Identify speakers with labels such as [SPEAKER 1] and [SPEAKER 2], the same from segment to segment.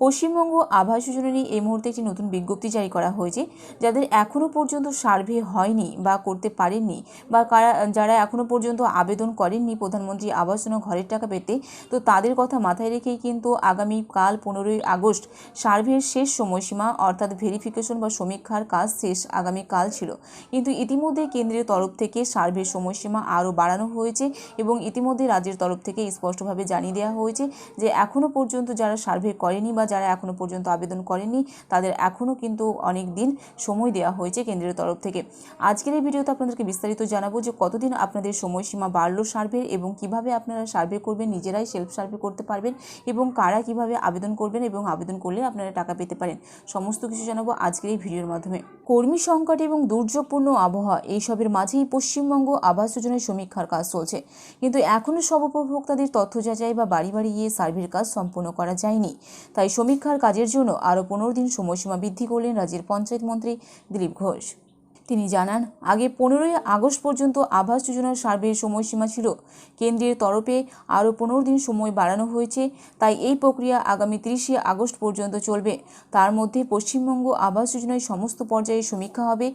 [SPEAKER 1] পশ্চিমবঙ্গ আবাস যোজনা নিয়ে এই মুহূর্তে একটি নতুন বিজ্ঞপ্তি জারি করা হয়েছে। যাদের এখনও পর্যন্ত সার্ভে হয়নি বা করতে পারেননি, বা যারা এখনও পর্যন্ত আবেদন করেননি প্রধানমন্ত্রী আবাস যোজনা ঘরের টাকা পেতে, তো তাদের কথা মাথায় রেখেই কিন্তু আগামীকাল 15ই আগস্ট সার্ভের শেষ সময়সীমা, অর্থাৎ ভেরিফিকেশন বা সমীক্ষার কাজ শেষ আগামীকাল ছিল। কিন্তু ইতিমধ্যে কেন্দ্রের তরফ থেকে সার্ভের সময়সীমা আরও বাড়ানো হয়েছে এবং ইতিমধ্যে রাজ্যের তরফ থেকে স্পষ্টভাবে জানিয়ে দেওয়া হয়েছে যে এখনও পর্যন্ত যারা সার্ভে করেনি বা যারা এখনও পর্যন্ত আবেদন করেনি তাদের এখনও কিন্তু অনেক দিন সময় দেওয়া হয়েছে কেন্দ্রের তরফ থেকে। আজকের এই ভিডিওতে আপনাদেরকে বিস্তারিত জানাবো যে কতদিন আপনাদের সময়সীমা বাড়লো সার্ভে এবং কিভাবে আপনারা সার্ভে করবেন, নিজেরাই সেলফ সার্ভে করতে পারবেন এবং কারা কিভাবে আবেদন করবেন এবং আবেদন করলে আপনারা টাকা পেতে পারেন, সমস্ত কিছু জানাবো আজকের এই ভিডিওর মাধ্যমে। কর্মী সংকট এবং দুর্যোগপূর্ণ আবহাওয়া এইসবের মাঝেই পশ্চিমবঙ্গ আবাস যোজনায় সমীক্ষার কাজ চলছে, কিন্তু এখনও সব উপভোক্তাদের তথ্য যাচাই বা বাড়ি বাড়ি গিয়ে সার্ভের কাজ সম্পূর্ণ করা যায়নি। তাই সমীক্ষার কাজের জন্য আরও 15 দিন সময়সীমা বৃদ্ধি করলেন রাজ্যের পঞ্চায়েত মন্ত্রী দিলীপ ঘোষ। তিনি জানান, আগে 15ই আগস্ট পর্যন্ত আবাস যোজনার সার্ভের সময়সীমা ছিল। কেন্দ্রের তরফে আরও 15 দিন সময় বাড়ানো হয়েছে, তাই এই প্রক্রিয়া আগামী 30শে আগস্ট পর্যন্ত চলবে। তার মধ্যে পশ্চিমবঙ্গ আবাস যোজনায় সমস্ত পর্যায়ে সমীক্ষা হবে।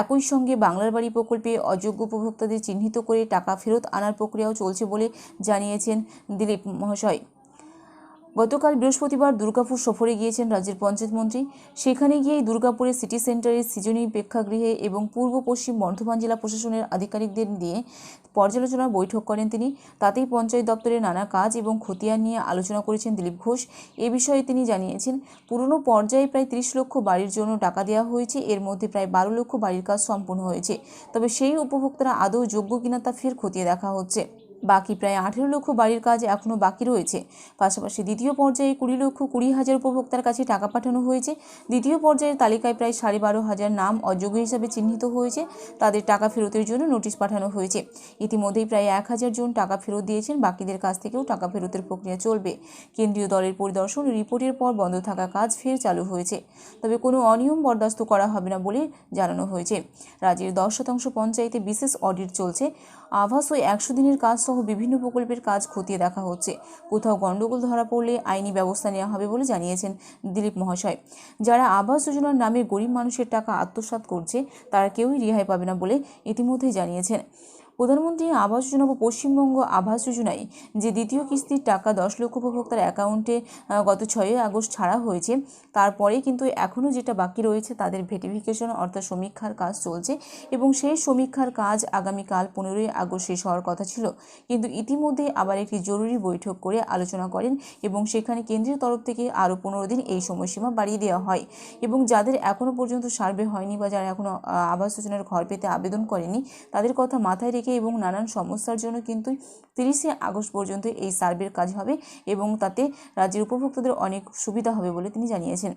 [SPEAKER 1] একই সঙ্গে বাংলার বাড়ি প্রকল্পে অযোগ্য উপভোক্তাদের চিহ্নিত করে টাকা ফেরত আনার প্রক্রিয়াও চলছে বলে জানিয়েছেন দিলীপ মহাশয়। গতকাল বৃহস্পতিবার দুর্গাপুর সফরে গিয়েছেন রাজ্যের পঞ্চায়েত মন্ত্রী। সেখানে গিয়ে দুর্গাপুরের সিটি সেন্টারের সৃজনী প্রেক্ষাগৃহে এবং পূর্ব পশ্চিম বর্ধমান জেলা প্রশাসনের আধিকারিকদের দিয়ে পর্যালোচনা বৈঠক করেন তিনি। তাতেই পঞ্চায়েত দপ্তরের নানা কাজ এবং খতিয়ান নিয়ে আলোচনা করেছেন দিলীপ ঘোষ। এ বিষয়ে তিনি জানিয়েছেন, পুরনো পর্যায়ে প্রায় 30 লক্ষ বাড়ির জন্য টাকা দেওয়া হয়েছে, এর মধ্যে প্রায় 12 লক্ষ বাড়ির কাজ সম্পূর্ণ হয়েছে। তবে সেই উপভোক্তারা আদৌ যোগ্য কিনা তা ফের খতিয়ে দেখা হচ্ছে। বাকি প্রায় 18 লক্ষ বাড়ির কাজ এখনও বাকি রয়েছে। পাশাপাশি দ্বিতীয় পর্যায়ে 20,20,000 উপভোক্তার কাছে টাকা পাঠানো হয়েছে। দ্বিতীয় পর্যায়ের তালিকায় প্রায় 12,500 নাম অযোগ্য হিসাবে চিহ্নিত হয়েছে, তাদের টাকা ফেরতের জন্য নোটিশ পাঠানো হয়েছে। ইতিমধ্যেই প্রায় 1000 জন টাকা ফেরত দিয়েছেন, বাকিদের কাছ থেকেও টাকা ফেরতের প্রক্রিয়া চলবে। কেন্দ্রীয় দলের পরিদর্শন রিপোর্টের পর বন্ধ থাকা কাজ ফের চালু হয়েছে, তবে কোনো অনিয়ম বরদাস্ত করা হবে না বলে জানানো হয়েছে। রাজ্যের 10% পঞ্চায়েতে বিশেষ অডিট চলছে। আবাস ও 100 দিনের কাজ সহ বিভিন্ন প্রকল্পের কাজ খতিয়ে দেখা হচ্ছে। কোথাও গণ্ডগোল ধরা পড়লে আইনি ব্যবস্থা নেওয়া হবে বলে জানিয়েছেন দিলীপ মহাশয়। যারা আবাস যোজনার নামে গরিব মানুষের টাকা আত্মসাৎ করছে তারা কেউই রেহাই পাবে না বলে ইতিমধ্যেই জানিয়েছেন। প্রধানমন্ত্রী আবাস যোজনা ও পশ্চিমবঙ্গ আবাস যোজনায় যে দ্বিতীয় কিস্তির টাকা 10 লক্ষ উপভোক্তার অ্যাকাউন্টে গত 6ই আগস্ট ছাড়া হয়েছে, তারপরে কিন্তু এখনও যেটা বাকি রয়েছে তাদের ভেরিফিকেশন অর্থাৎ সমীক্ষার কাজ চলছে এবং সেই সমীক্ষার কাজ আগামীকাল 15ই আগস্ট শেষ হওয়ার কথা ছিল। কিন্তু ইতিমধ্যে আবার একটি জরুরি বৈঠক করে আলোচনা করেন এবং সেখানে কেন্দ্রের তরফ থেকে আরও 15 দিন এই সময়সীমা বাড়িয়ে দেওয়া হয় এবং যাদের এখনও পর্যন্ত সার্ভে হয়নি বা যারা এখনও আবাস যোজনার ঘর পেতে আবেদন করেনি তাদের কথা মাথায় রেখে এবং নানান সমস্যার জন্য কিন্তু 30শে আগস্ট পর্যন্ত এই সার্ভের কাজ হবে এবং তাতে রাজ্যের উপভোক্তাদের অনেক সুবিধা হবে বলে তিনি জানিয়েছেন।